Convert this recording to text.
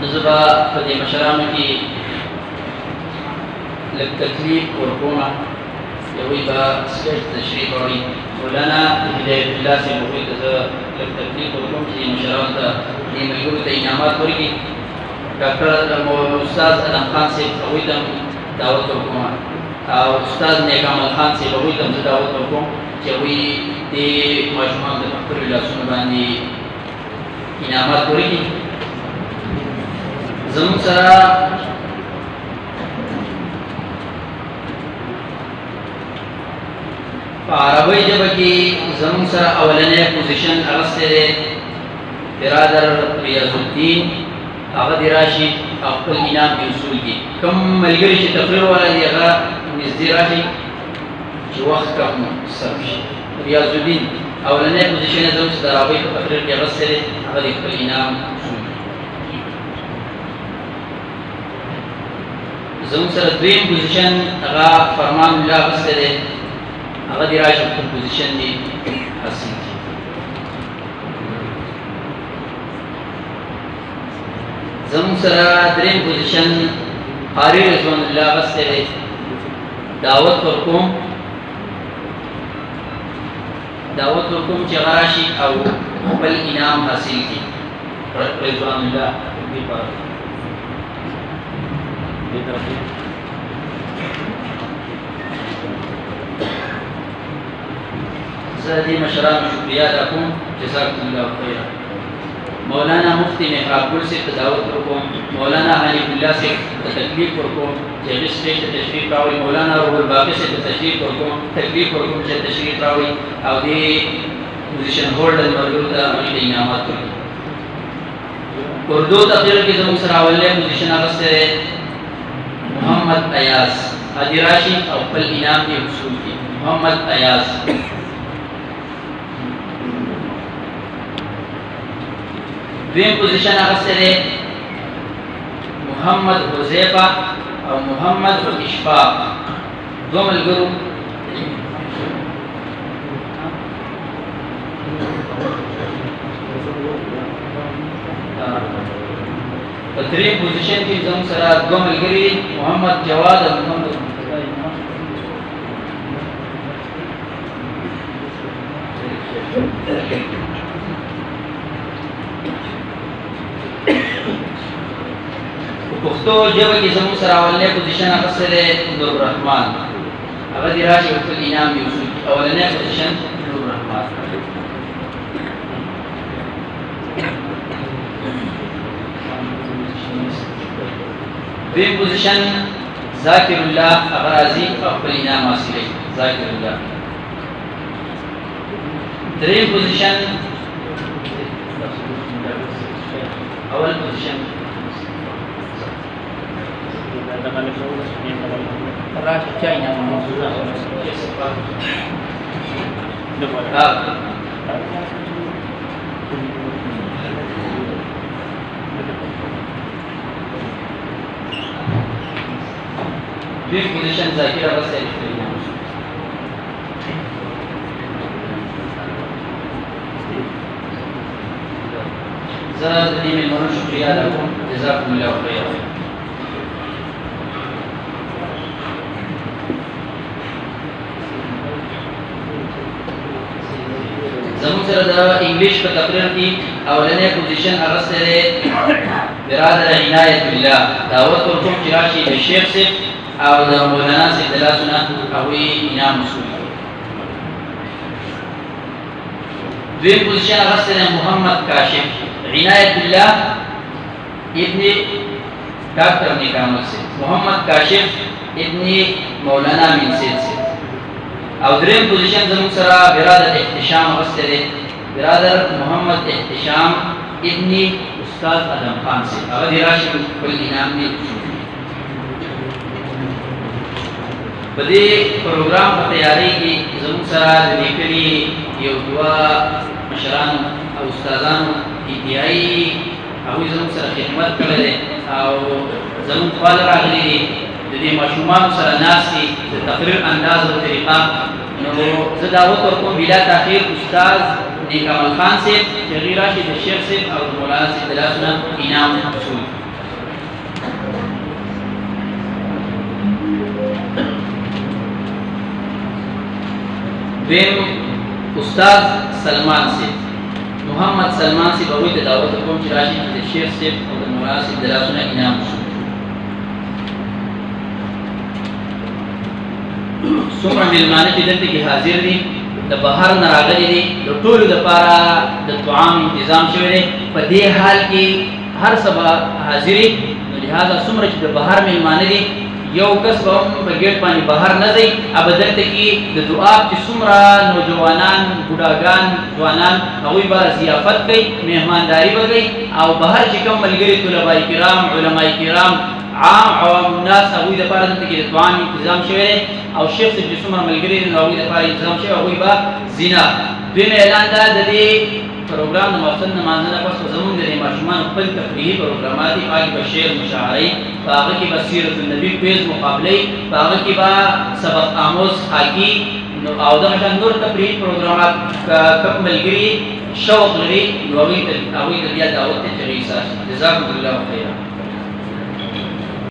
زبا په دې مشرانو کې لږ تکلیف ورکومه یوی به سټیج تشریف راوړي مولانا هدایت الله صاحب هغوی ته زه لږ تکلیف ورکوم چې دې مشرانو ته دې ملګرو ته انعامات ورکړي ډاکټر استاد ادم خان صاحب هغوی ته دعوت ورکومه او استاد نیک عمل خان صاحب هغوی ته هم زه دعوت ورکوم چې هغوی دې ماشومانو ته په خپلو لاسونو باندې انعامات ورکړي زموږ سره په عربۍ ژبه کې زموږ سره اولنی پوزیشن اخیستی دی برادر ریاض الدین هغه دې راشي او خپل انعام په اصول کې کوم ملګري چې تقریر والا دي هغه نږدې راشي چې وخت کم صرف شي ریاض الدین اولنی پوزیشن یې زموږ د عربۍ په تقریر کې اخیستی دی هغه دې خپل انعام زموږ سره دویم پوزیشن هغه فرمان الله اخیستی دی هغه دې راشي خپل پوزیشن دې حاصل کړي زموږ سره دریم پوزیشن قاری رضوان الله اخیستی دی دعوت ورکوم چې هغه راشي او خپل انعام حاصل کړي رضوان الله زه دې مشرانو شکریه ادا کوم جزاکم الله خیرا مولانا مفتی محراب ګل صاحب ته دعوت ورکوم مولانا حنیف الله صاحب ته تکلیف ورکوم چې هغې سټیج ته تشریف راوړي مولانا روح الباقي صاحب ته تکلیف ورکوم چې تشریف راوړي او دې پوزیشن هولډر ملګرو ته هغوی ته انعامات ورکړي اردو تقریر کې زموږ سره اولنی پوزیشن اخیستی دی محمد ایاز هدي راشي او خپل انعام یې حصول کړي محمد ایاز دویم پوزیشن اخیستی دی محمد حذیفه او محمد اشفاق دوه ملګرو په دریم پوزیشن کې زموږ سره دوه ملګري محمد جواد او محمد پښتو ژبه کې زموږ سره اولنی پوزیشن اخیستی دی نورالرحمن هغه دې راشي خپل انعام یې وصول کړي اولنی پوزیشن نورالرحمن دویم پوزیشن ذاکر الله هغه راځي او خپل انعام حاصلوي ذاکر الله دریم پوزیشن اول پوزیشن راشه چای نه دوی پوزیشن ذاکر هغه صحیح کړی زه د دې مېلمنو شکریه ادا کوم جزاکم الله خیرا زموږ سره د انګلیش په تقریر کې اولنی پوزیشن اخیستی دی برادر عنایت الله دعوت ورکوم چې راشي د شیخ صاحب او د مولانا صاحب د لاسونه هغوی انعام وصول کړي دویم پوزیشن اخیستی دی محمد کاشف عنایت الله ابن ډاکټر نیک عمل صاحب محمد کاشف ابن مولانا امین سید صاحب او دریم پوزیشن زموږ سره برادر احتشام اخیستی دی برادر محمد احتشام ابن استاد ادم خان صاحب هغه دې راشي خپل انعام یې وصول کړي په دې پروګرام په تیاری کې زموږ سره د دې کلي یو دوه مشرانو او استادانو ابتدایي هغوی زموږ سره خدمت کړی دی او زموږ خوا ته راغلي دي د دې ماشومانو سره ناستې د تقریر انداز او طریقه نو زه دعوت ورکوم بلا تاخیر استاد نیک عمل خان صاحب چې هغوی راشي د شیخ صاحب او د مولانا صاحب د لاسونه انعام حصول دویم استاد سلمان سے محمد سلمان سے بغوی ته دعوت کوم چې راشي د شیخ صاحب او د مولانا صاحب د لاسونه انعام وشي. څومره میلمانه چې دلته کې حاضر دي د بهر نه راغلي دي د ټولو دپاره د طعام انتظام شوی دی. په دې حال کې هر سبا حاضري، نو لهذا څومره چې د بهر میلمانه دي یو کس به هم په ګیټ باندې بهر نه ځي. اب دلته کې د دعا چې څومره نوجوانان بوډاګان ځوانان هغوی به ضیافت کوي، مهمانداري به کوي، او بهر چې کوم ملګري طلباء کرام علماء کرام عام عوام الناس هغوی دپاره دلته کې د طعام انتظام شوی دی. او شیخ صاحب چې څومره ملګري دي هغوی دپاره انتظام شوی، هغوی به زینا. دویم اعلان دا د دې پروګرام د ماخستن لمانځه نه پس به زمونږ د دې ماشومانو خپل تفریحي پروګرامات دي. په هغې کې به شعر مشاعرې، په هغه کې به سیرت النبي کویز مقابلې، په هغه کې به سبق آموز خاکي او دغه شان نور تفریحي پروګرامات. که کوم ملګري شوق لري نو هغوی ته بیا دعوت دی چې هغوی سره جزاکم الله خیرا.